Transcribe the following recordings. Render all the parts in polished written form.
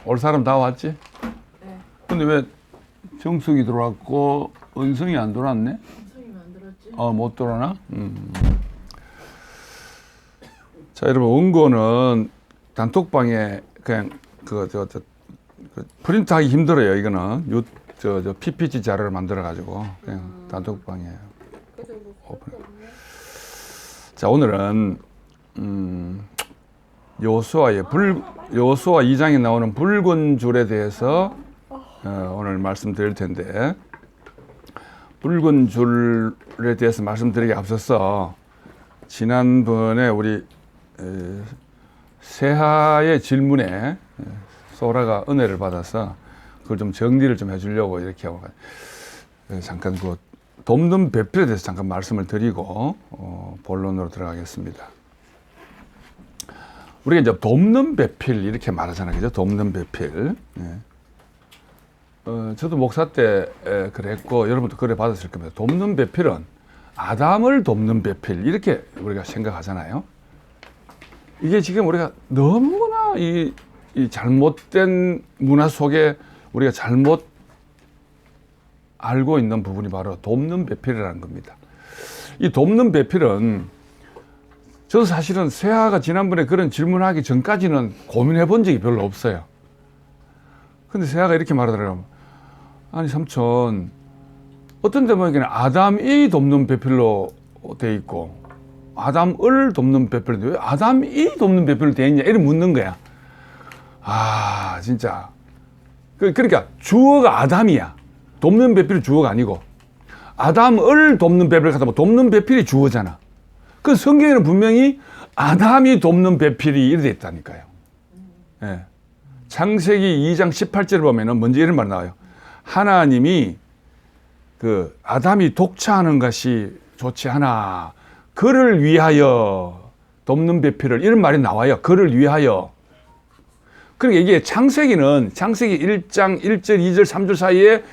올 사람 다 왔지? 네. 근데 왜 정숙이 들어왔고 은성이 안 들어왔네? 은성이는 안 들었지? 못 들어오나? 자, 여러분, 원고는 단톡방에 그냥 그 프린트하기 힘들어요. 이거는 저 PPT 자료를 만들어가지고 그냥 단톡방에. 그래도 뭐 오픈. 자, 오늘은 여호수아 2장에 나오는 붉은 줄에 대해서 오늘 말씀드릴 텐데, 붉은 줄에 대해서 말씀드리기 앞서서 지난번에 우리 세하의 질문에 소라가 은혜를 받아서 그걸 좀 정리를 좀 해주려고 이렇게 하고 잠깐 그 돕는 배필에 대해서 잠깐 말씀을 드리고 본론으로 들어가겠습니다. 우리가 이제 돕는 배필 이렇게 말하잖아요, 그죠? 돕는 배필. 예. 저도 목사 때 그랬고 여러분도 그래 받았을 겁니다. 돕는 배필은 아담을 돕는 배필 이렇게 우리가 생각하잖아요. 이게 지금 우리가 너무나 이 잘못된 문화 속에 우리가 잘못 알고 있는 부분이 바로 돕는 배필이라는 겁니다. 이 돕는 배필은 저도 사실은 세아가 지난번에 그런 질문하기 전까지는 고민해 본 적이 별로 없어요. 근데 세아가 이렇게 말하더라고요. 아니 삼촌, 어떤 데 보니까 아담이 돕는 배필로 돼 있고 아담을 돕는 배필로 돼 있는데 왜 아담이 돕는 배필로 돼 있냐 이렇게 묻는 거야. 아 진짜 그러니까 주어가 아담이야. 돕는 배필이 주어가 아니고 아담을 돕는 배필을 갖다 뭐 돕는 배필이 주어잖아. 그 성경에는 분명히 아담이 돕는 배필이 이렇게 돼 있다니까요. 예. 창세기 2장 18절을 보면은 먼저 이런 말 나와요. 하나님이 그 아담이 독차하는 것이 좋지 않아. 그를 위하여 돕는 배필을 이런 말이 나와요. 그를 위하여. 그러니까 이게 창세기 1장 1절, 2절, 3절 사이에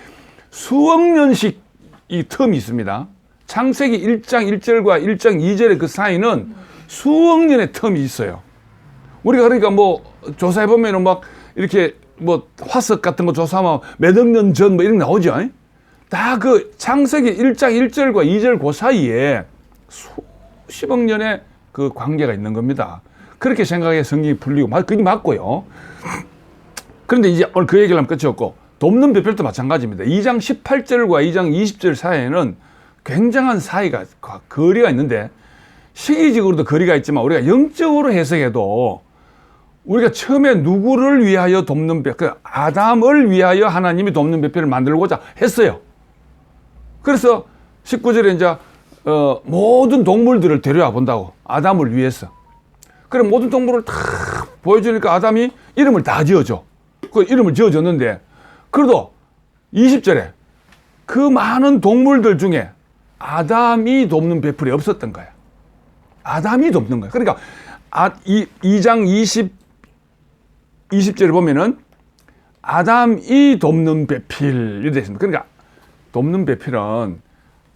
수억 년씩 이 텀이 있습니다. 창세기 1장 1절과 1장 2절의 그 사이는 수억 년의 텀이 있어요. 우리가 그러니까 뭐 조사해보면은 막 이렇게 뭐 화석 같은 거 조사하면 몇억 년 전 뭐 이런 거 나오죠. 다 그 창세기 1장 1절과 2절 그 사이에 수십억 년의 그 관계가 있는 겁니다. 그렇게 생각해 성경이 풀리고, 그게 맞고요. 그런데 이제 오늘 그 얘기를 하면 끝이 없고, 돕는 배필도 마찬가지입니다. 2장 18절과 2장 20절 사이에는 굉장한 사이가, 거리가 있는데, 시기적으로도 거리가 있지만, 우리가 영적으로 해석해도, 우리가 처음에 누구를 위하여 돕는 배필, 아담을 위하여 하나님이 돕는 배필을 만들고자 했어요. 그래서 19절에 이제, 모든 동물들을 데려와 본다고. 아담을 위해서. 그럼 모든 동물을 다 보여주니까 아담이 이름을 다 지어줘. 그 이름을 지어줬는데, 그래도 20절에 그 많은 동물들 중에 아담이 돕는 배필이 없었던 거야. 아담이 돕는 거야. 그러니까 2장 20절을 보면은 아담이 돕는 배필 이렇게 되어 있습니다. 그러니까 돕는 배필은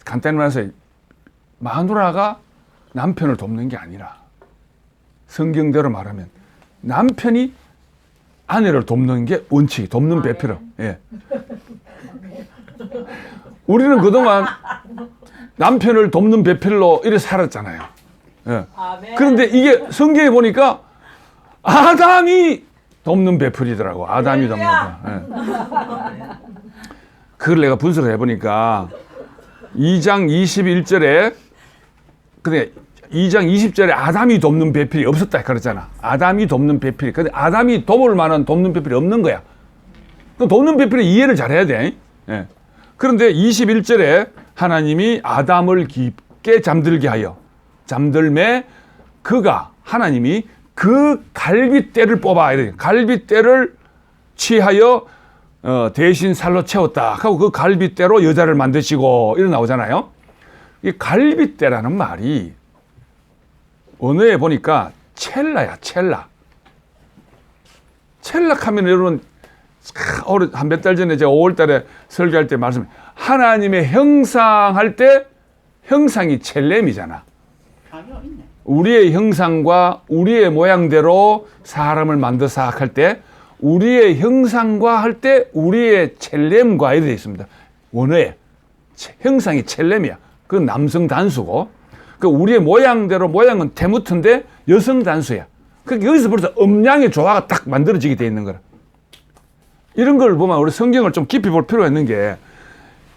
간단히 말해서 마누라가 남편을 돕는 게 아니라 성경대로 말하면 남편이 아내를 돕는 게 원칙이, 돕는 배필은. 예. 우리는 그동안 남편을 돕는 배필로 이렇게 살았잖아요. 예. 그런데 이게 성경에 보니까 아담이 돕는 배필이더라고. 아담이 돕는 배필. 예. 그걸 내가 분석을 해보니까 2장 21절에 근데 2장 20절에 아담이 돕는 배필이 없었다 그랬잖아. 아담이 돕는 배필이. 근데 아담이 돕을 만한 돕는 배필이 없는 거야. 그 돕는 배필의 이해를 잘해야 돼. 예. 그런데 21절에 하나님이 아담을 깊게 잠들게 하여 잠들매 그가 하나님이 그 갈빗대를 뽑아 갈빗대를 취하여 대신 살로 채웠다 하고 그 갈빗대로 여자를 만드시고 이런 나오잖아요. 이 갈빗대라는 말이 언어에 보니까 첼라야, 첼라. 첼라 하면 여러분, 한 몇 달 전에 제가 5월 달에 설교할 때 말씀, 하나님의 형상할 때 형상이 첼렘이잖아. 우리의 형상과 우리의 모양대로 사람을 만들어서 할 때 우리의 형상과 할 때 우리의 첼렘과 이렇게 되어 있습니다. 원어에 형상이 첼렘이야. 그건 남성 단수고, 그 우리의 모양대로 모양은 테무트인데 여성 단수야. 그러니까 여기서 벌써 음양의 조화가 딱 만들어지게 되어 있는 거라. 이런 걸 보면 우리 성경을 좀 깊이 볼 필요가 있는 게,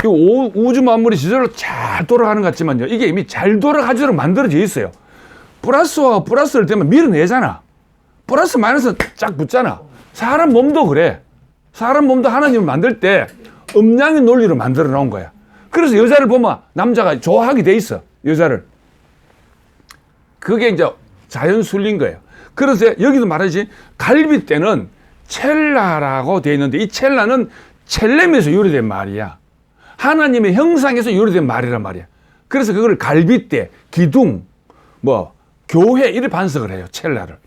이 우주 만물이 지절로 잘 돌아가는 것 같지만요, 이게 이미 잘 돌아가도록 만들어져 있어요. 플러스와 플러스를 되면 밀어내잖아. 플러스 마이너스는 쫙 붙잖아. 사람 몸도 그래. 사람 몸도 하나님을 만들 때 음양의 논리로 만들어 놓은 거야. 그래서 여자를 보면 남자가 좋아하게 돼 있어. 여자를. 그게 이제 자연 순리인 거예요. 그래서 여기도 말하지, 갈비 때는 첼라라고 돼 있는데, 이 첼라는 첼렘에서 유래된 말이야. 하나님의 형상에서 유래된 말이란 말이야. 그래서 그걸 갈비 때, 기둥, 교회 이렇게 반석을 해요. 첼라를.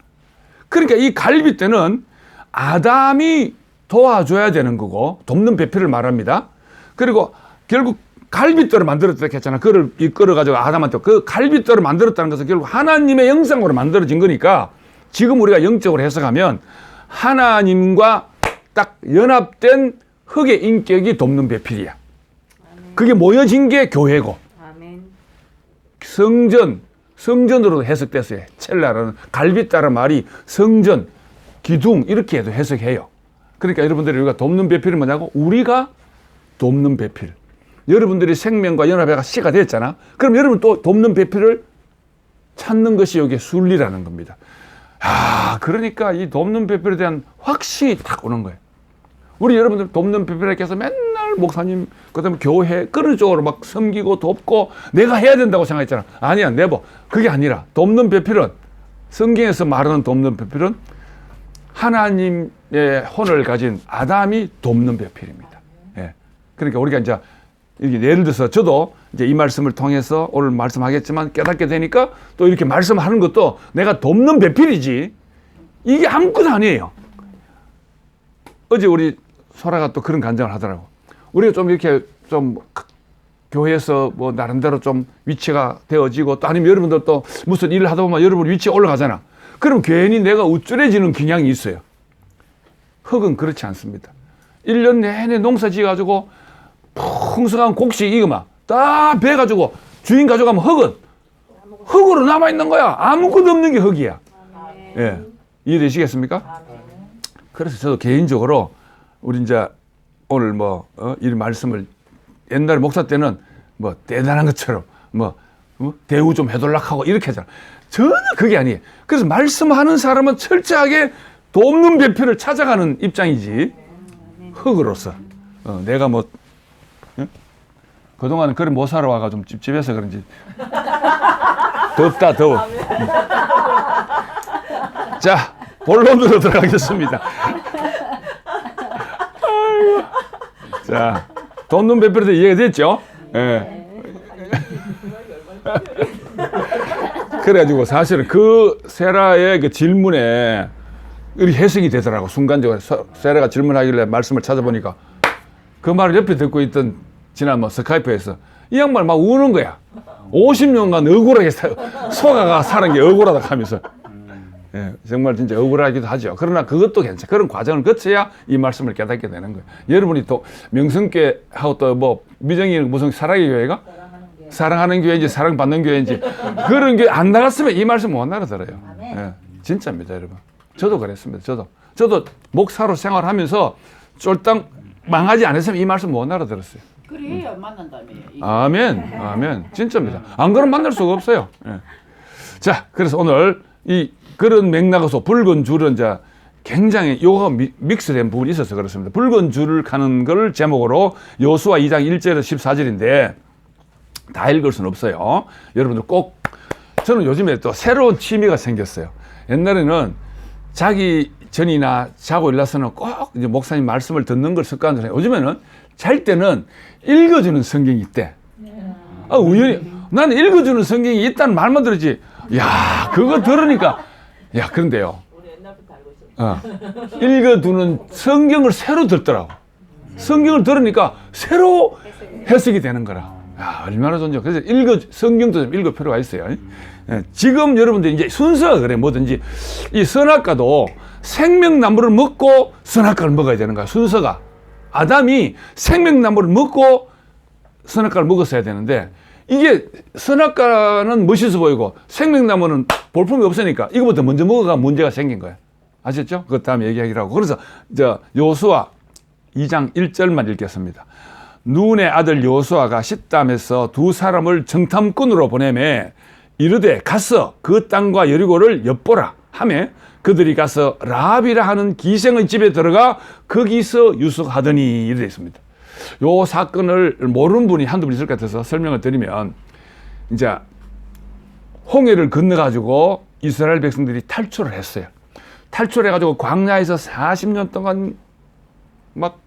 그러니까 이 갈비 때는 아담이 도와줘야 되는 거고, 돕는 배필을 말합니다. 그리고 결국 갈빗대로 만들었다 했잖아. 그걸 이끌어가지고 아담한테 그 갈빗대로 만들었다는 것은 결국 하나님의 형상으로 만들어진 거니까, 지금 우리가 영적으로 해석하면 하나님과 딱 연합된 흙의 인격이 돕는 배필이야. 그게 모여진 게 교회고, 성전으로도 해석됐어요. 첼라라는 갈빗다라는 말이 성전, 기둥 이렇게 해도 해석해요. 그러니까 여러분들이 우리가 돕는 배필이 뭐냐고? 우리가 돕는 배필. 여러분들이 생명과 연합회가 씨가 됐잖아. 그럼 여러분 또 돕는 배필을 찾는 것이 여기에 순리라는 겁니다. 그러니까 이 돕는 배필에 대한 확신이 딱 오는 거예요. 우리 여러분들 돕는 배필에 서 맨날 목사님, 그 다음에 교회, 그런 쪽으로 막 섬기고 돕고 내가 해야 된다고 생각했잖아. 아니야, 네버. 그게 아니라 돕는 배필은, 성경에서 말하는 돕는 배필은 하나님의 혼을 가진 아담이 돕는 배필입니다. 예. 그러니까 우리가 이제 예를 들어서 저도 이제 이 말씀을 통해서 오늘 말씀하겠지만 깨닫게 되니까 또 이렇게 말씀하는 것도 내가 돕는 배필이지 이게 아무것도 아니에요. 어제 우리 소라가 또 그런 간증을 하더라고. 우리가 좀 이렇게 좀 교회에서 나름대로 좀 위치가 되어지고, 또 아니면 여러분들 또 무슨 일을 하다 보면 여러분 위치에 올라가잖아. 그럼 괜히 내가 우쭐해지는 경향이 있어요. 흙은 그렇지 않습니다. 1년 내내 농사 지어가지고 풍성한 곡식 이거만 다 베가지고 주인 가져가면 흙은 흙으로 남아있는 거야. 아무것도 없는 게 흙이야. 예. 이해되시겠습니까? 그래서 저도 개인적으로 우리 이제 오늘 이 말씀을 옛날에 목사 때는 대단한 것처럼 대우 좀 해달라고 이렇게 하잖아. 전혀 그게 아니에요. 그래서 말씀하는 사람은 철저하게 돕는 배필을 찾아가는 입장이지, 흙으로서. 내가 그동안은 그래 못 살아와가 좀 찝찝해서 그런지 덥다 더워. 자, 본론으로 들어가겠습니다. 자, 돕는 배필에 대해 이해가 됐죠? 예. 그래가지고 사실은 그 세라의 그 질문에 우리 해석이 되더라고. 순간적으로 세라가 질문하길래 말씀을 찾아보니까 그 말을 옆에 듣고 있던 지난 스카이프에서 이 양반 막 우는 거야. 50년간 억울하게 속아가 사는 게 억울하다 하면서. 예, 정말 진짜 억울하기도 하죠. 그러나 그것도 괜찮아. 그런 과정을 거쳐야 이 말씀을 깨닫게 되는 거예요. 여러분이 또 명성교회하고 또 미정이 무슨 사랑의 교회가? 사랑하는 교회인지 사랑받는 교회인지 그런 게 안 나갔으면 이 말씀 못 알아들어요. 예, 진짜입니다, 여러분. 저도 그랬습니다. 저도 목사로 생활하면서 쫄딱 망하지 않았으면 이 말씀 못 알아들었어요. 그래야 만난다며. 아멘. 진짜입니다. 안 그러면 만날 수가 없어요. 예. 자, 그래서 오늘 그런 맥락에서 붉은 줄은 이제 굉장히 요거 믹스된 부분이 있어서 그렇습니다. 붉은 줄을 가는 걸 제목으로 여호수아 2장 1절에서 14절인데 다 읽을 수는 없어요. 여러분들 꼭, 저는 요즘에 또 새로운 취미가 생겼어요. 옛날에는 자기 전이나 자고 일어나서는 꼭 이제 목사님 말씀을 듣는 걸 습관으로 해요. 요즘에는 잘 때는 읽어주는 성경이 있대. 우연히 나는 읽어주는 성경이 있다는 말만 들었지. 야, 그거 들으니까, 야, 그런데요. 읽어두는 성경을 새로 듣더라고. 성경을 들으니까 새로 해석이 되는 거라. 야, 얼마나 좋은지. 그래서 성경도 좀 읽을 필요가 있어요. 예, 지금 여러분들 이제 순서가 그래. 뭐든지 이 선악과도 생명나무를 먹고 선악과를 먹어야 되는 거야, 순서가. 아담이 생명나무를 먹고 선악과를 먹었어야 되는데, 이게 선악과는 멋있어 보이고 생명나무는 볼품이 없으니까 이거부터 먼저 먹어가 문제가 생긴 거야. 아셨죠? 그것 다음에 얘기하기로 하고. 그래서 여호수아 2장 1절만 읽겠습니다. 눈의 아들 여호수아가 시담에서 두 사람을 정탐꾼으로 보내매 이르되 가서 그 땅과 여리고를 엿보라 하며 그들이 가서 라합이라 하는 기생의 집에 들어가 거기서 유숙하더니 이르되 있습니다. 요 사건을 모르는 분이 한두 분 있을 것 같아서 설명을 드리면, 이제 홍해를 건너가지고 이스라엘 백성들이 탈출을 했어요. 탈출해가지고 광야에서 40년 동안 막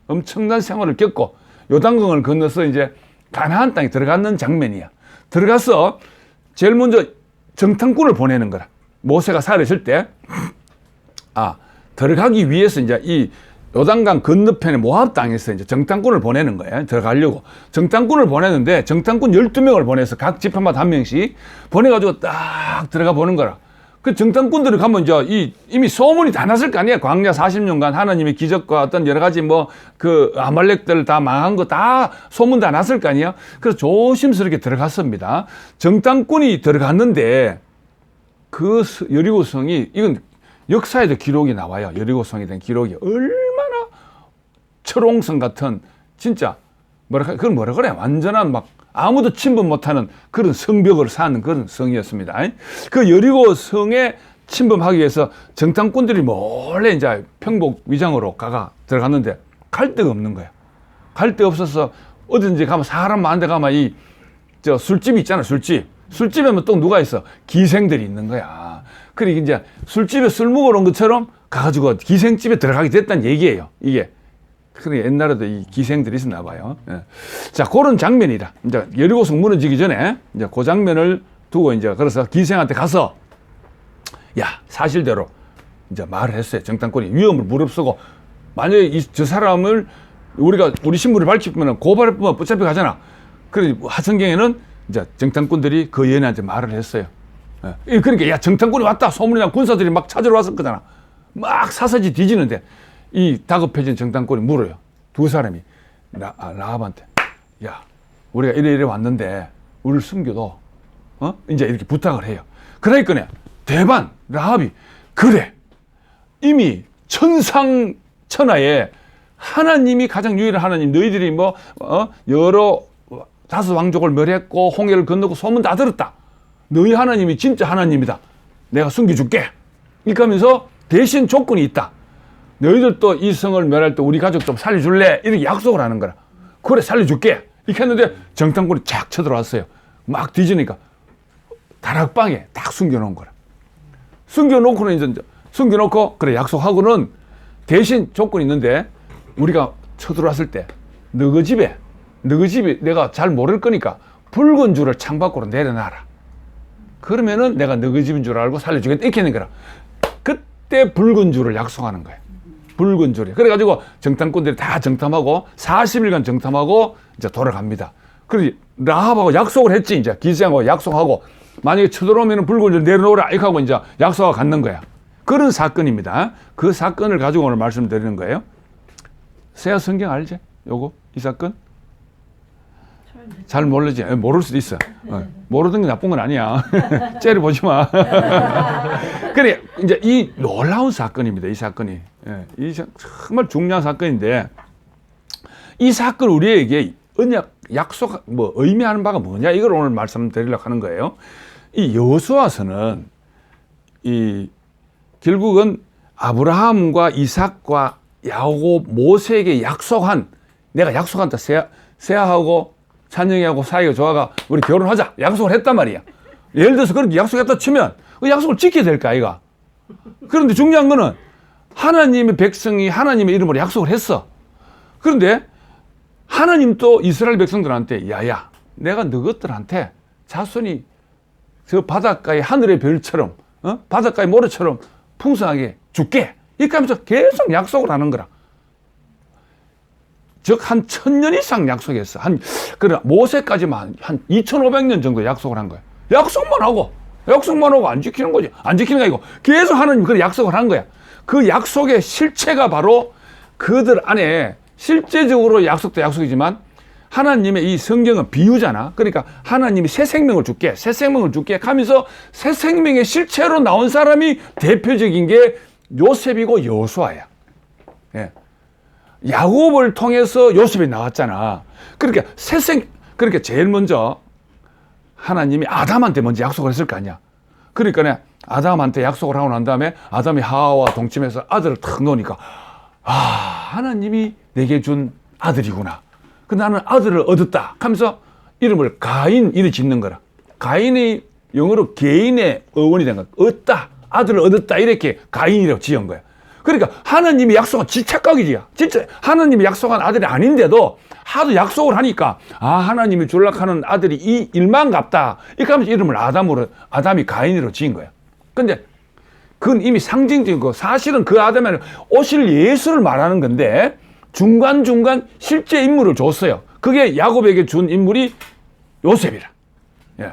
엄청난 생활을 겪고 요단강을 건너서 이제 가나안 땅에 들어가는 장면이야. 들어가서 제일 먼저 정탐꾼을 보내는 거라. 모세가 살아있을 때, 들어가기 위해서 이제 이 요단강 건너편의 모압 땅에서 이제 정탐꾼을 보내는 거예요. 들어가려고. 정탐꾼을 보내는데 정탐꾼 12명을 보내서 각 지파마다 한 명씩 보내가지고 딱 들어가 보는 거라. 그 정탐꾼들이 가면 이제 이미 소문이 다 났을 거 아니에요. 광야 40년간 하나님의 기적과 어떤 여러 가지 그 아말렉들 다 망한 거 다 소문 다 났을 거 아니에요. 그래서 조심스럽게 들어갔습니다. 정탐꾼이 들어갔는데 그 여리고성이, 이건 역사에도 기록이 나와요. 여리고성에 대한 기록이 얼마나 철옹성 같은, 진짜 그걸 뭐라 그래? 완전한 막 아무도 침범 못하는 그런 성벽을 쌓는 그런 성이었습니다. 그 여리고 성에 침범하기 위해서 정탐꾼들이 몰래 이제 평복 위장으로 들어갔는데 갈 데가 없는 거야. 갈 데 없어서 어딘지 가면 사람 많은 데 가면 술집이 있잖아, 술집. 술집에면 또 누가 있어? 기생들이 있는 거야. 그러니까 이제 술집에 술 먹으러 온 것처럼 가가지고 기생집에 들어가게 됐다는 얘기예요, 이게. 그러니까 옛날에도 이 기생들이 있었나 봐요. 예. 자, 그런 장면이다. 이제 여리고성 무너지기 전에 이제 그 장면을 두고 이제 그래서 기생한테 가서 사실대로 이제 말을 했어요. 정탐꾼이 위험을 무릅쓰고, 만약에 저 사람을 우리 신분을 밝히면 고발할 뿐만 붙잡혀 가잖아. 그래서 하성경에는 이제 정탐꾼들이 그 여인한테 말을 했어요. 예. 그러니까 정탐꾼이 왔다 소문이 나고 군사들이 막 찾으러 왔을 거잖아. 막 사사지 뒤지는데 이 다급해진 정탐꾼이 물어요. 두 사람이 라합한테, 우리가 이래 왔는데 우리를 숨겨도 이제 이렇게 부탁을 해요. 그러니까 대반 라합이, 그래, 이미 천상천하에 하나님이 가장 유일한 하나님, 너희들이 여러 다섯 왕족을 멸했고 홍해를 건너고 소문 다 들었다. 너희 하나님이 진짜 하나님이다. 내가 숨겨줄게. 이렇게 하면서 대신 조건이 있다. 너희들도 이 성을 멸할 때 우리 가족 좀 살려줄래? 이렇게 약속을 하는 거라. 그래, 살려줄게. 이렇게 했는데 정탐꾼이 쫙 쳐들어왔어요. 막 뒤지니까 다락방에 딱 숨겨놓은 거라. 숨겨놓고 그래, 약속하고는 대신 조건이 있는데, 우리가 쳐들어왔을 때 너희 집에 내가 잘 모를 거니까 붉은 줄을 창밖으로 내려놔라. 그러면은 내가 너희 집인 줄 알고 살려주겠다. 이렇게 하는 거라. 그때 붉은 줄을 약속하는 거예요. 붉은 줄이. 그래가지고 정탐꾼들이 다 정탐하고 40일간 정탐하고 이제 돌아갑니다. 그래서 라합하고 약속을 했지. 이제 기생하고 약속하고, 만약에 쳐들어오면 붉은 줄 내려놓으라 이렇게 하고 이제 약속하고 갔는 거야. 그런 사건입니다. 그 사건을 가지고 오늘 말씀드리는 거예요. 세아 성경 알지? 이 사건? 잘 모르지. 모를 수도 있어. 모르던 게 나쁜 건 아니야. 째려보지 마. 그래, 이제 이 놀라운 사건입니다. 이 사건이. 이 정말 중요한 사건인데, 이 사건 우리에게 언약, 약속, 의미하는 바가 뭐냐? 이걸 오늘 말씀드리려고 하는 거예요. 이 여호수아서는 결국은 아브라함과 이삭과 야곱, 모세에게 내가 약속한다. 세아하고 찬영이하고 사이가 좋아가 우리 결혼하자. 약속을 했단 말이야. 예를 들어서 그렇게 약속했다 치면 그 약속을 지켜야 될까, 아이가? 그런데 중요한 거는 하나님의 백성이 하나님의 이름으로 약속을 했어. 그런데 하나님도 이스라엘 백성들한테, 내가 너희들한테 자손이 저 바닷가의 하늘의 별처럼, 바닷가의 모래처럼 풍성하게 줄게. 이렇게 하면서 계속 약속을 하는 거라. 즉, 한 1000년 이상 약속했어. 모세까지만 한 2500년 정도 약속을 한 거야. 약속만 하고 안 지키는 거지. 안 지키는 거 아니고 계속 하나님 그 약속을 한 거야. 그 약속의 실체가 바로 그들 안에 실제적으로 약속도 약속이지만 하나님의 이 성경은 비유잖아. 그러니까 하나님이 새 생명을 줄게, 새 생명을 줄게 하면서 새 생명의 실체로 나온 사람이 대표적인 게 요셉이고 여호수아야. 예. 야곱을 통해서 요셉이 나왔잖아. 그러니까 그러니까 제일 먼저 하나님이 아담한테 먼저 약속을 했을 거 아니야. 그러니까 아담한테 약속을 하고 난 다음에 아담이 하와와 동침해서 아들을 탁 놓으니까 하나님이 내게 준 아들이구나. 그 나는 아들을 얻었다 하면서 이름을 가인 이를 짓는 거라. 가인이 영어로 개인의 어원이 된 거야. 얻다, 아들을 얻었다 이렇게 가인이라고 지은 거야. 그러니까 하나님이 약속한 질착각이지. 진짜 하나님이 약속한 아들이 아닌데도 하도 약속을 하니까 하나님이 줄락하는 아들이 이 일만갑다 이렇게 하면서 이름을 아담이 가인으로 지은 거야. 근데 그건 이미 상징적인 거, 사실은 그 아담에는 오실 예수를 말하는 건데 중간중간 실제 인물을 줬어요. 그게 야곱에게 준 인물이 요셉이라. 예.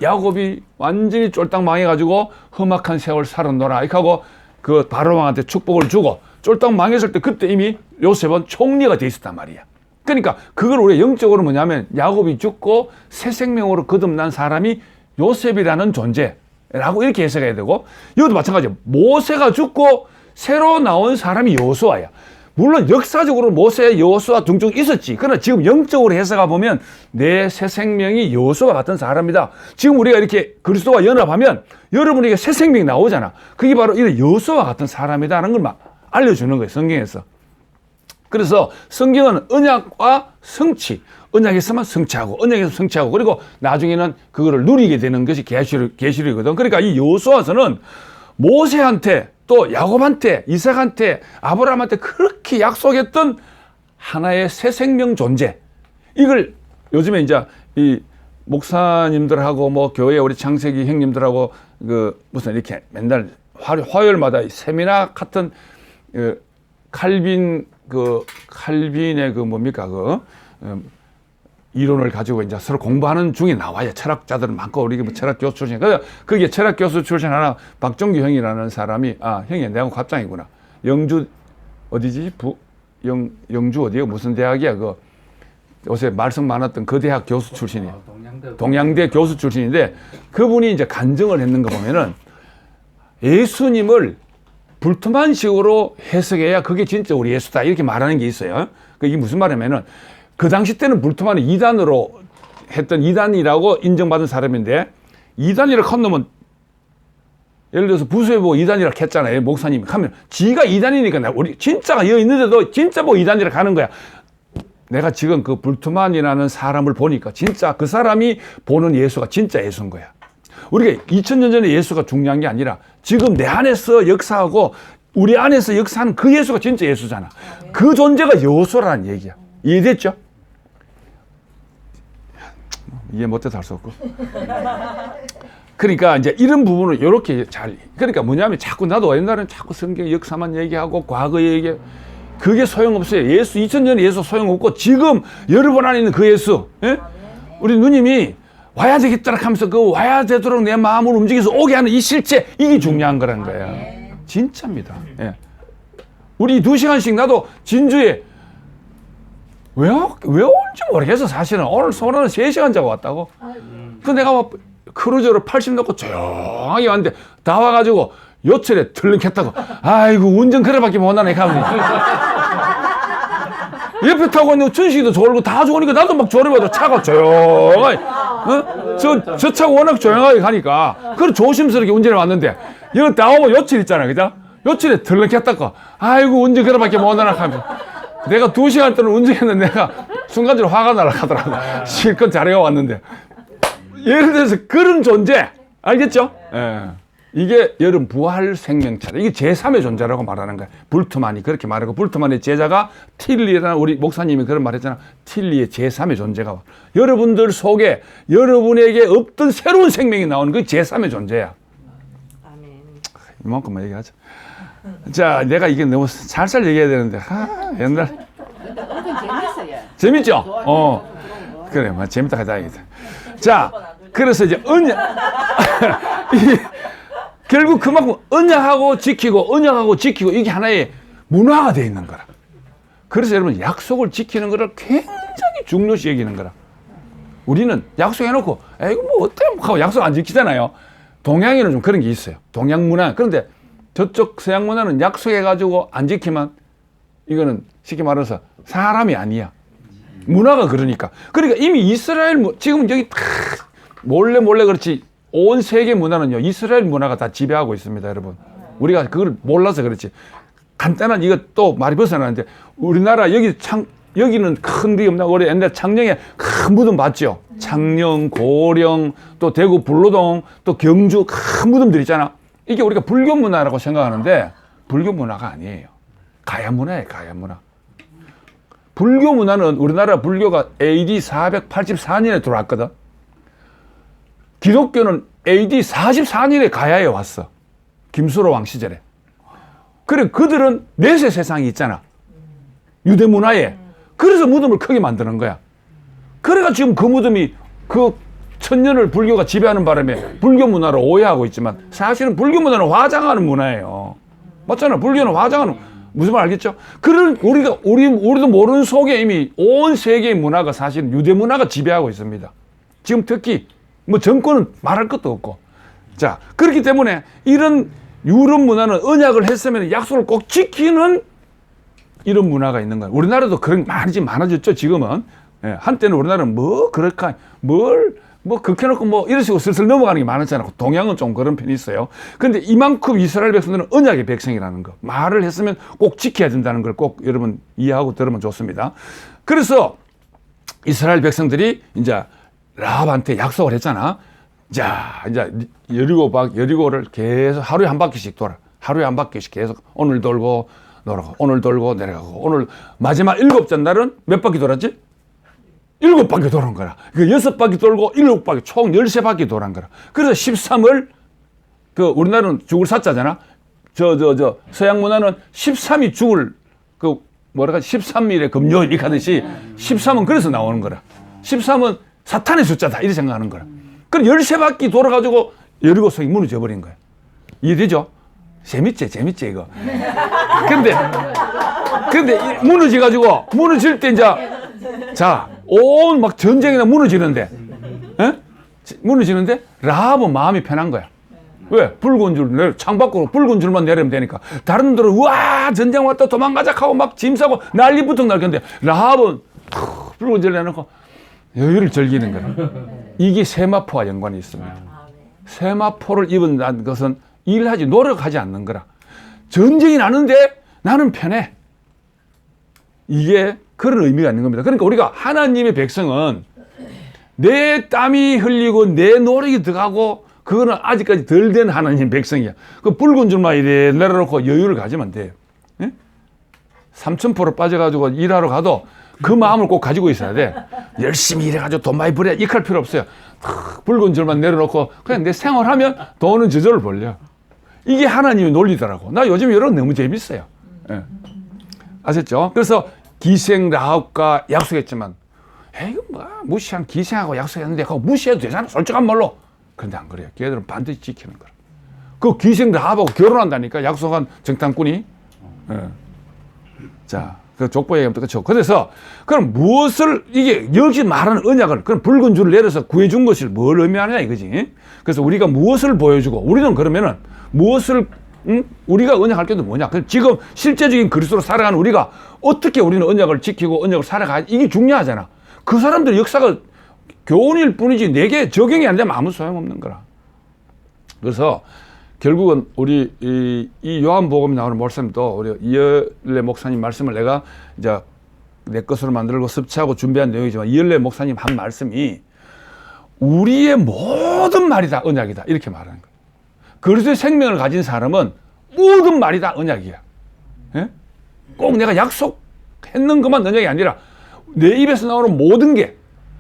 야곱이 완전히 쫄딱 망해가지고 험악한 세월 살았노라 이렇게 하고 그 바로왕한테 축복을 주고 쫄딱 망했을 때 그때 이미 요셉은 총리가 돼 있었단 말이야. 그러니까 그걸 우리가 영적으로 뭐냐면 야곱이 죽고 새 생명으로 거듭난 사람이 요셉이라는 존재라고 이렇게 해석해야 되고, 이것도 마찬가지야. 모세가 죽고 새로 나온 사람이 여호수아야. 물론 역사적으로 모세, 여호수아 등중 있었지. 그러나 지금 영적으로 해석해 보면 내 새 생명이 여호수아 같은 사람이다. 지금 우리가 이렇게 그리스도와 연합하면 여러분에게 새 생명이 나오잖아. 그게 바로 이런 여호수아 같은 사람이다라는 걸 막 알려주는 거예요, 성경에서. 그래서 성경은 언약과 성취, 언약에서만 성취하고 언약에서 성취하고 그리고 나중에는 그거를 누리게 되는 것이 계시록이거든. 그러니까 이 여호수아서는 모세한테 또 야곱한테, 이삭한테, 아브라함한테 그렇게 약속했던 하나의 새 생명 존재. 이걸 요즘에 이제 이 목사님들하고 뭐 교회 우리 창세기 형님들하고 그 무슨 이렇게 맨날 화요일마다 세미나 같은 칼빈의 그 뭡니까 이론을 가지고 이제 서로 공부하는 중에 나와요. 철학자들은 많고, 우리 뭐 철학 교수 출신. 그게 철학 교수 출신 하나, 박정규 형이라는 사람이, 형이 내하고 갑장이구나. 영주, 어디지? 영주 어디야? 무슨 대학이야? 요새 말썽 많았던 그 대학 교수 출신이에요. 동양대 교수 출신인데, 그분이 이제 간증을 했는 거 보면은 예수님을 불투만식으로 해석해야 그게 진짜 우리 예수다. 이렇게 말하는 게 있어요. 이게 무슨 말이냐면은, 그 당시 때는 불투만을 이단으로 했던 이단이라고 인정받은 사람인데, 이단이라고 한 놈은 예를 들어서 부수에 보고 이단이라고 했잖아요. 목사님이 하면 지가 이단이니까 우리 진짜가 여기 있는데도 진짜 보고 이단이라고 하는 거야. 내가 지금 그 불투만이라는 사람을 보니까 진짜 그 사람이 보는 예수가 진짜 예수인 거야. 우리가 2000년 전에 예수가 중요한 게 아니라 지금 내 안에서 역사하고 우리 안에서 역사하는 그 예수가 진짜 예수잖아. 그 존재가 여호수아라는 얘기야. 이해됐죠? 이해 못해서 할 수 없고. 그러니까 이제 이런 부분을 이렇게 그러니까 뭐냐면 자꾸 나도 옛날에는 자꾸 성경 역사만 얘기하고 과거 얘기, 그게 소용없어요. 예수 2000년에 예수 소용없고 지금 여러분 안에 있는 그 예수, 예? 우리 누님이 와야 되겠다 하면서 그 와야 되도록 내 마음을 움직여서 오게 하는 이 실체, 이게 중요한 거라는 거야. 진짜입니다. 예. 우리 2시간씩 나도 진주에 왜 온지 모르겠어. 사실은 오늘 서울에는 3시간 자고 왔다고. 그 내가 막 크루저로 80 넣고 조용하게 왔는데 다 와가지고 요철에 들렁했다고. 아이고 운전 그래밖에 못하네. 옆에 타고 있는 준식이도 졸고 다 좋으니까 나도 막 졸아봐도 차가 조용하게. 저 차가 워낙 조용하게 가니까 그걸 조심스럽게 운전해 왔는데 여기 나오면 요철 있잖아. 그죠? 요철에 들렁했다고. 아이고 운전 그래밖에 못하나 하면서. 내가 2시간 동안 운전했는데 내가 순간적으로 화가 날아가더라고. 실컷 잘해가 왔는데. 예를 들어서 그런 존재. 알겠죠? 예. 이게 여러분 부활 생명체다. 이게 제3의 존재라고 말하는 거야. 불트만이 그렇게 말하고, 불트만의 제자가 틸리라는 우리 목사님이 그런 말 했잖아. 틸리의 제3의 존재가 여러분들 속에 여러분에게 없던 새로운 생명이 나오는 그 제3의 존재야. 아멘. 이만큼만 얘기하자. 자, 내가 이게 너무 살살 얘기해야 되는데, 옛날. 엄청 재밌어요. 재밌죠? 그래, 재밌다 하자. 자, 그래서 이제 결국 그만큼 언약하고 지키고 이게 하나의 문화가 되어 있는 거라. 그래서 여러분 약속을 지키는 거를 굉장히 중요시 여기는 거라. 우리는 약속해놓고 이거 뭐 어때 하고 약속 안 지키잖아요. 동양에는 좀 그런 게 있어요. 동양 문화. 그런데 저쪽 서양 문화는 약속해가지고 안 지키면 이거는 쉽게 말해서 사람이 아니야. 문화가 그러니까. 그러니까 이미 이스라엘 지금 여기 다 몰래 그렇지 온 세계 문화는요 이스라엘 문화가 다 지배하고 있습니다, 여러분. 우리가 그걸 몰라서 그렇지. 간단한 이거 또 말이 벗어나는데 우리나라 여기는 큰 데 없나 우리 옛날 창녕에 큰 무덤 봤죠. 창녕, 고령, 또 대구 불로동, 또 경주 큰 무덤들 있잖아. 이게 우리가 불교 문화라고 생각하는데 불교 문화가 아니에요. 가야 문화예요, 가야 문화. 불교 문화는 우리나라 불교가 AD 484년에 들어왔거든. 기독교는 AD 44년에 가야에 왔어. 김수로 왕 시절에. 그래 그들은 내세 세상이 있잖아. 유대 문화에. 그래서 무덤을 크게 만드는 거야. 그래가 지금 그 무덤이 그 천년을 불교가 지배하는 바람에 불교 문화를 오해하고 있지만 사실은 불교 문화는 화장하는 문화예요. 맞잖아. 불교는 화장하는 무슨 말 알겠죠? 그런 우리도 모르는 속에 이미 온 세계의 문화가 사실은 유대 문화가 지배하고 있습니다. 지금 특히 뭐 정권은 말할 것도 없고. 자, 그렇기 때문에 이런 유럽 문화는 언약을 했으면 약속을 꼭 지키는 이런 문화가 있는 거예요. 우리나라도 그런 많이 많아졌죠, 지금은. 예, 한때는 우리나라는 극해놓고 이런 식으로 슬슬 넘어가는 게 많았잖아요. 동양은 좀 그런 편이 있어요. 그런데 이만큼 이스라엘 백성들은 언약의 백성이라는 거. 말을 했으면 꼭 지켜야 된다는 걸 꼭 여러분 이해하고 들으면 좋습니다. 그래서 이스라엘 백성들이 이제 라합한테 약속을 했잖아. 자, 이제 여리고를 계속 하루에 한 바퀴씩 돌아. 하루에 한 바퀴씩 계속 오늘 돌고 내려가고, 오늘 돌고 내려가고, 오늘 마지막 7째 날은 몇 바퀴 돌았지? 7바퀴 도는 거라. 그 6바퀴 돌고 7바퀴, 총 13바퀴 도는 거라. 그래서 13을, 우리나라는 죽을 사자잖아. 서양 문화는 13이 죽을, 13일에 금요일, 이렇게 하듯이 13은 그래서 나오는 거라. 13은 사탄의 숫자다. 이렇게 생각하는 거라. 그럼 13바퀴 돌아가지고 여리고성이 무너져 버린 거야. 이해되죠? 재밌지, 이거. 근데 무너질 때 이제, 온 막 전쟁이나 무너지는데, 라합은 마음이 편한 거야. 왜? 붉은 줄, 창밖으로 붉은 줄만 내리면 되니까. 다른 분들은, 우와, 전쟁 왔다 도망가자 하고 막 짐 싸고 난리부터 날 건데, 라합은 붉은 줄 내놓고 여유를 즐기는 거야. 이게 세마포와 연관이 있습니다. 세마포를 입은 것은 일하지, 노력하지 않는 거라. 전쟁이 나는데 나는 편해. 이게 그런 의미가 있는 겁니다. 그러니까 우리가 하나님의 백성은 내 땀이 흘리고 내 노력이 들어가고 그거는 아직까지 덜 된 하나님 백성이야. 그 붉은 줄만 이래 내려놓고 여유를 가지면 돼요. 3,000% 빠져가지고 일하러 가도 그 마음을 꼭 가지고 있어야 돼. 열심히 일해가지고 돈 많이 벌어야 이할 필요 없어요. 붉은 줄만 내려놓고 그냥 내 생활하면 돈은 저절로 벌려. 이게 하나님의 논리더라고. 나 요즘 이런 거 너무 재밌어요. 예. 아셨죠? 그래서 기생 라합과 약속했지만 이거 무시한 기생하고 약속했는데 그거 무시해도 되잖아. 솔직한 말로. 그런데 안 그래요. 걔들은 반드시 지키는 거야. 그 기생 라합하고 결혼한다니까 약속한 정탐꾼이. 예. 자, 그 족보 얘기하면 그렇죠. 그래서 그럼 무엇을 이게 여기 말하는 언약을 그럼 붉은 줄을 내려서 구해준 것을 뭘 의미하느냐 이거지. 그래서 우리가 무엇을 보여주고 우리는 그러면은 무엇을 우리가 언약할 게 뭐냐? 지금 실제적인 그리스도로 살아가는 우리가 어떻게 우리는 언약을 지키고 언약을 살아가 이게 중요하잖아. 그 사람들 역사가 교훈일 뿐이지 내게 적용이 안 되면 아무 소용없는 거라. 그래서 결국은 우리 이 요한복음에 나오는 말씀도 우리 이열레 목사님 말씀을 내가 이제 내 것으로 만들고 섭취하고 준비한 내용이지만 이열레 목사님 한 말씀이 우리의 모든 말이 다 언약이다 이렇게 말하는 거예요. 그리스도의 생명을 가진 사람은 모든 말이 다 언약이야. 예? 꼭 내가 약속했는 것만 언약이 아니라 내 입에서 나오는 모든 게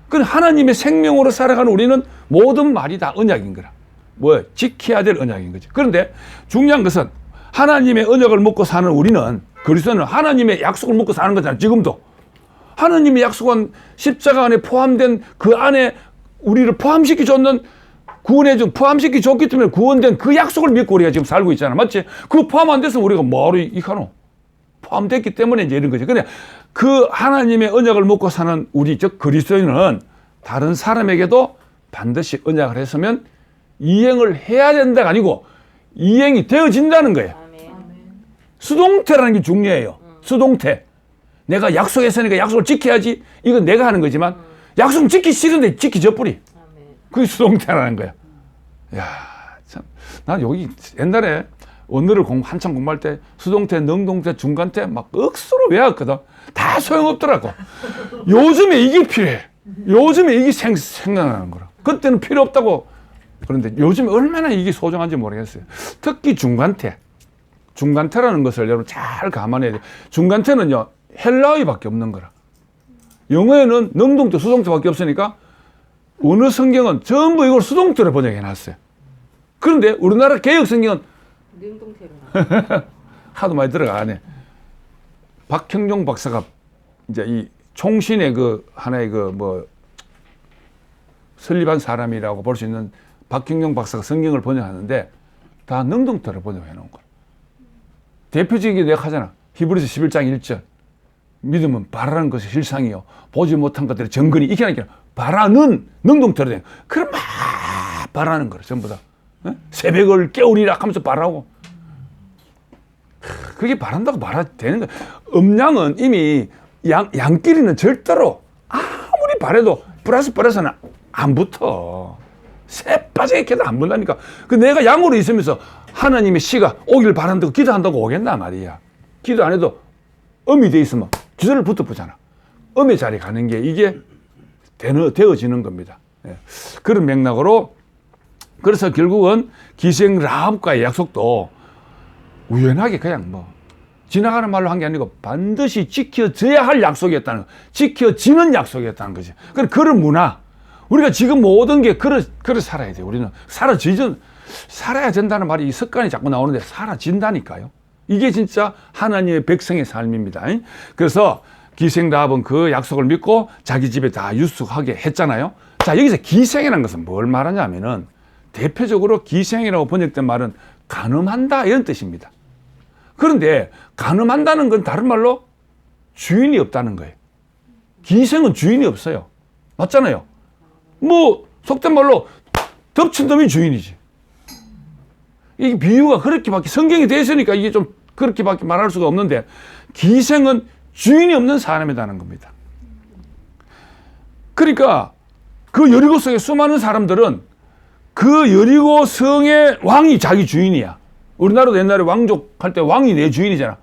그건 하나님의 생명으로 살아가는 우리는 모든 말이 다 언약인 거라. 뭐야? 지켜야 될 언약인 거지. 그런데 중요한 것은 하나님의 언약을 먹고 사는 우리는 그리스도는 하나님의 약속을 먹고 사는 거잖아. 지금도 하나님의 약속은 십자가 안에 포함된 그 안에 우리를 포함시켜 줬는 구원해준 포함시키 줬기 때문에 구원된 그 약속을 믿고 우리가 지금 살고 있잖아. 맞지? 그거 포함 안 돼서 우리가 뭐하러 이카노? 포함됐기 때문에 이제 이런 거지. 근데 그 하나님의 언약을 먹고 사는 우리 즉 그리스도인은 다른 사람에게도 반드시 언약을 했으면 이행을 해야 된다가 아니고 이행이 되어진다는 거예요. 아멘. 수동태라는 게 중요해요. 수동태. 내가 약속했으니까 약속을 지켜야지. 이건 내가 하는 거지만 약속 지키기 싫은데 지키져버리. 아멘. 그게 수동태라는 거야. 야, 참. 난 여기 옛날에 언어를 한참 공부할 때 수동태, 능동태, 중간태 막 억수로 외웠거든. 다 소용없더라고. 요즘에 이게 필요해. 요즘에 이게 생각나는 거라. 그때는 필요 없다고. 그런데 요즘에 얼마나 이게 소중한지 모르겠어요. 특히 중간태. 중간태라는 것을 여러분 잘 감안해야 돼요. 중간태는요, 헬라어밖에 없는 거라. 영어에는 능동태, 수동태밖에 없으니까 어느 성경은 전부 이걸 수동태로 번역해 놨어요. 그런데 우리나라 개혁 성경은 능동태로 하도 많이 들어가네. 박형종 박사가 이제 이 총신의 그 하나의 그 뭐 설립한 사람이라고 볼 수 있는 박형종 박사가 성경을 번역하는데 다 능동태로 번역해 놓은 거야. 대표적인 게 내가 하잖아. 히브리서 11장 1절. 믿음은 바라는 것이 실상이요. 보지 못한 것들의 정근이 이게 아니라 바라는 능동태로 된. 그럼 막 바라는 거야. 전부 다. 새벽을 깨우리라 하면서 바라고. 그게 바란다고 말해도 되는 거야. 음양은 이미 양끼리는 절대로 아무리 바래도 플러스는 안 붙어. 새 빠지게 해도 안 붙다니까. 그 내가 양으로 있으면서 하나님의 씨가 오길 바란다고 기도한다고 오겠나 말이야. 기도 안 해도 음이 돼 있으면 주절을 붙어보잖아. 음의 자리에 가는 게 이게 되어지는 겁니다. 예. 그런 맥락으로 그래서 결국은 기생 라합과의 약속도 우연하게 그냥 뭐 지나가는 말로 한 게 아니고 반드시 지켜져야 할 약속이었다는 거. 지켜지는 약속이었다는 거지. 그런 문화. 우리가 지금 모든 게 그래 살아야 돼요. 우리는 살아야 된다는 말이 이 습관이 자꾸 나오는데 살아진다니까요. 이게 진짜 하나님의 백성의 삶입니다. 그래서 기생 라합은 그 약속을 믿고 자기 집에 다 유숙하게 했잖아요. 자, 여기서 기생이라는 것은 뭘 말하냐면은 대표적으로 기생이라고 번역된 말은 간음한다 이런 뜻입니다. 그런데 간음한다는 건 다른 말로 주인이 없다는 거예요. 기생은 주인이 없어요. 맞잖아요. 뭐 속된 말로 덮친 놈이 주인이지. 이 비유가 그렇게밖에 성경이 돼 있으니까 이게 좀 그렇게밖에 말할 수가 없는데 기생은 주인이 없는 사람이라는 겁니다. 그러니까 그 여리고 성의 수많은 사람들은 그 여리고 성의 왕이 자기 주인이야. 우리나라도 옛날에 왕족 할 때 왕이 내 주인이잖아.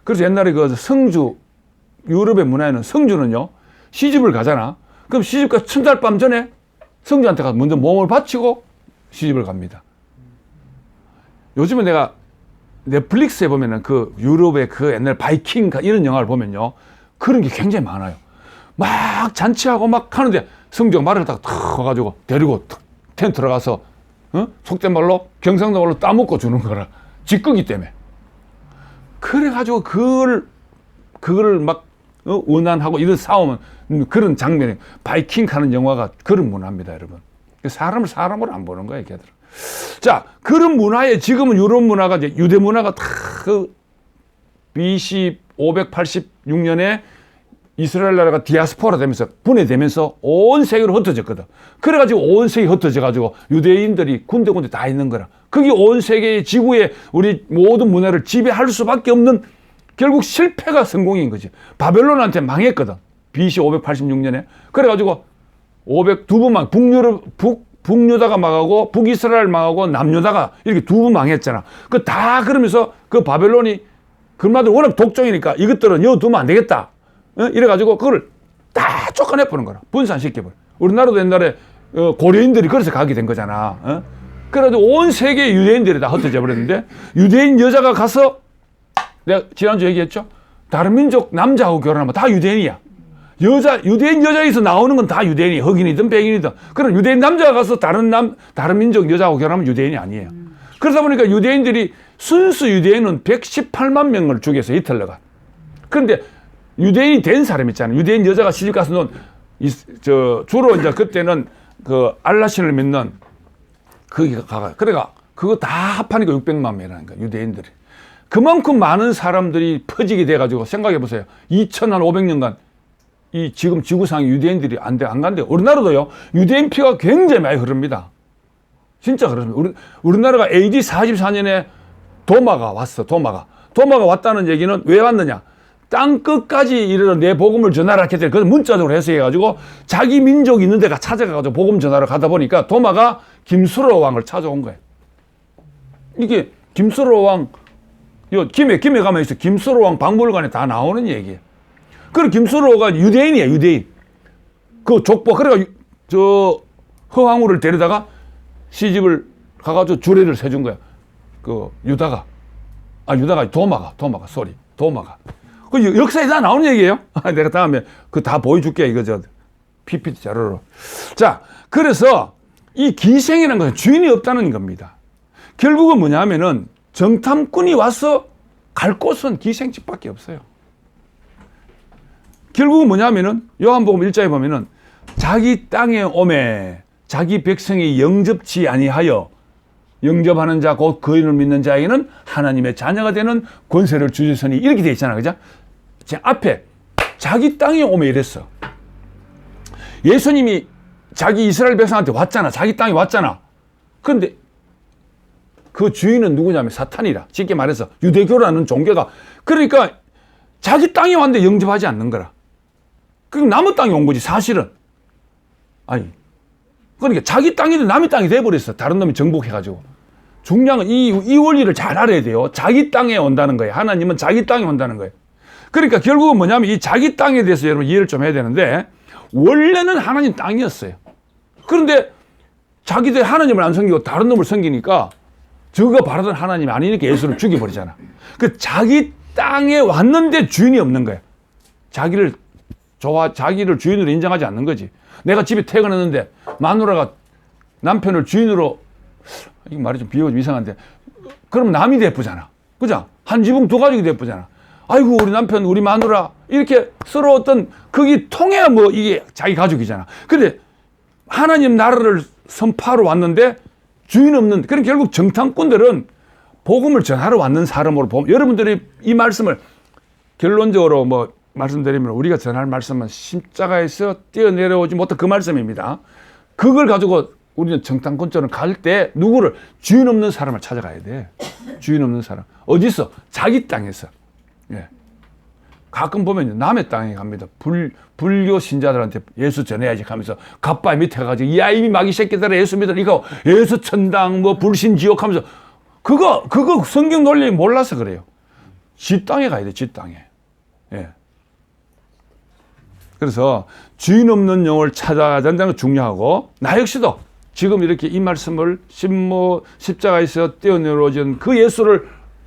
그래서 옛날에 그 성주, 유럽의 문화에는 성주는요, 시집을 가잖아. 그럼 시집가 첫날 밤 전에 성주한테 가서 먼저 몸을 바치고 시집을 갑니다. 요즘에 내가 넷플릭스에 보면은 그 유럽의 그 옛날 바이킹 이런 영화를 보면요. 그런 게 굉장히 많아요. 막 잔치하고 막 하는데 성주가 말을 딱 가가지고 데리고 텐트 들어가서 속된 말로 경상도 말로 따먹고 주는 거라. 직거기 때문에. 그래가지고 그걸 막 원한하고 이런 싸움은 그런 장면이 바이킹 하는 영화가 그런 문화입니다, 여러분. 사람을 사람으로 안 보는 거예요, 걔들은. 자, 그런 문화에 지금은 유럽 문화가 이제 유대 문화가 다 그 BC 586년에 이스라엘 나라가 디아스포라 되면서 분해되면서 온 세계로 흩어졌거든. 그래가지고 온 세계 흩어져가지고 유대인들이 군데군데 다 있는 거라. 그게 온 세계의 지구에 우리 모든 문화를 지배할 수밖에 없는 결국 실패가 성공인 거지. 바벨론한테 망했거든. BC 586년에. 그래가지고 502번 북유다가 망하고 북이스라엘 망하고 남유다가 이렇게 두 번 망했잖아. 그 다 그러면서 그 바벨론이 그마들 워낙 독종이니까 이것들은 여기 두면 안 되겠다. 이래가지고 그걸 다 쫓아내버린 거라. 분산시켜버려. 우리나라도 옛날에 고려인들이 그래서 가게 된 거잖아. 그래가지고 온 세계 유대인들이 다 흩어져 버렸는데 유대인 여자가 가서 내가 지난주 얘기했죠. 다른 민족 남자하고 결혼하면 다 유대인이야. 유대인 여자에서 나오는 건 다 유대인이 흑인이든 백인이든. 그럼 유대인 남자가 가서 다른 민족 여자하고 결혼하면 유대인이 아니에요. 그러다 보니까 유대인들이 순수 유대인은 118만 명을 죽여서 히틀러가. 그런데 유대인이 된 사람 있잖아요. 유대인 여자가 시집가서 주로 이제 그때는 그 알라신을 믿는 거기가 가가. 그러니까 그거 다 합하니까 600만 명이라는 거야, 유대인들이. 그만큼 많은 사람들이 퍼지게 돼가지고 생각해 보세요. 2500년간 이 지금 지구상에 유대인들이 안 간대요. 우리나라도요, 유대인 피가 굉장히 많이 흐릅니다. 진짜 그렇습니다. 우리나라가 AD 44년에 도마가 왔어, 도마가 왔다는 얘기는 왜 왔느냐? 땅 끝까지 이르러 내 복음을 전하라 했더니 그걸 문자적으로 해석해가지고 자기 민족이 있는 데가 찾아가가지고 복음 전하러 가다 보니까 도마가 김수로 왕을 찾아온 거예요. 이게 김수로 왕, 김해 가면 있어. 김수로 왕 박물관에 다 나오는 얘기예요. 그리고 김수로가 유대인이야, 유대인. 그 족보, 그래가 저 허황우를 데려다가 시집을 가가지고 주례를 세준 거야. 그 유다가 도마가. 그 역사에 다 나오는 얘기예요. 내가 다음에 그 다 보여줄게. 이거 저 PPT 자료로. 자, 그래서 이 기생이라는 것은 주인이 없다는 겁니다. 결국은 뭐냐면은 정탐꾼이 와서 갈 곳은 기생집밖에 없어요. 결국은 뭐냐면은 요한복음 1장에 보면은 자기 땅에 오매 자기 백성이 영접치 아니하여 영접하는 자 곧 그인을 믿는 자에게는 하나님의 자녀가 되는 권세를 주셨으니 이렇게 돼 있잖아, 그죠? 제 앞에 자기 땅에 오매 이랬어. 예수님이 자기 이스라엘 백성한테 왔잖아. 자기 땅에 왔잖아. 그런데 그 주인은 누구냐면 사탄이라. 쉽게 말해서 유대교라는 종교가. 그러니까 자기 땅에 왔는데 영접하지 않는 거라. 그럼 남의 땅에 온 거지, 사실은. 아니, 그러니까 자기 땅인데 남의 땅이 돼버렸어. 다른 놈이 정복해가지고. 중요한 건 이 원리를 잘 알아야 돼요. 자기 땅에 온다는 거예요. 하나님은 자기 땅에 온다는 거예요. 그러니까 결국은 뭐냐면 이 자기 땅에 대해서 여러분 이해를 좀 해야 되는데, 원래는 하나님 땅이었어요. 그런데 자기들 하나님을 안 섬기고 다른 놈을 섬기니까 저가 바라던 하나님이 아니니까 예수를 죽여버리잖아. 그 자기 땅에 왔는데 주인이 없는 거예요. 자기를 주인으로 인정하지 않는 거지. 내가 집에 퇴근했는데 마누라가 남편을 주인으로, 이 말이 좀 비유가 좀 이상한데, 그럼 남이 대쁘잖아. 그죠? 한 지붕 두 가족이 대쁘잖아. 아이고, 우리 남편, 우리 마누라, 이렇게 서로 어떤, 그게 통해야 뭐 이게 자기 가족이잖아. 근데 하나님 나라를 선포하러 왔는데 주인 없는, 그럼 결국 정탐꾼들은 복음을 전하러 왔는 사람으로 보면, 여러분들이 이 말씀을 결론적으로 뭐 말씀드리면 우리가 전할 말씀은 십자가에서 뛰어내려오지 못한 그 말씀입니다. 그걸 가지고 우리는 정탐꾼처럼 갈 때 누구를, 주인 없는 사람을 찾아가야 돼. 주인 없는 사람. 어디서? 자기 땅에서. 예. 가끔 보면 남의 땅에 갑니다. 불교 신자들한테 예수 전해야지 하면서 갓바위 밑에 가가지고 야, 이미 마귀 새끼들아 예수 믿으라 이거 예수 천당 뭐 불신 지옥 하면서 그거 성경 논리 몰라서 그래요. 지 땅에 가야 돼, 지 땅에. 예. 그래서 주인 없는 영을 찾아야 된다는 게 중요하고, 나 역시도 지금 이렇게 이 말씀을 십자가에서 뛰어내려오신 그 예수를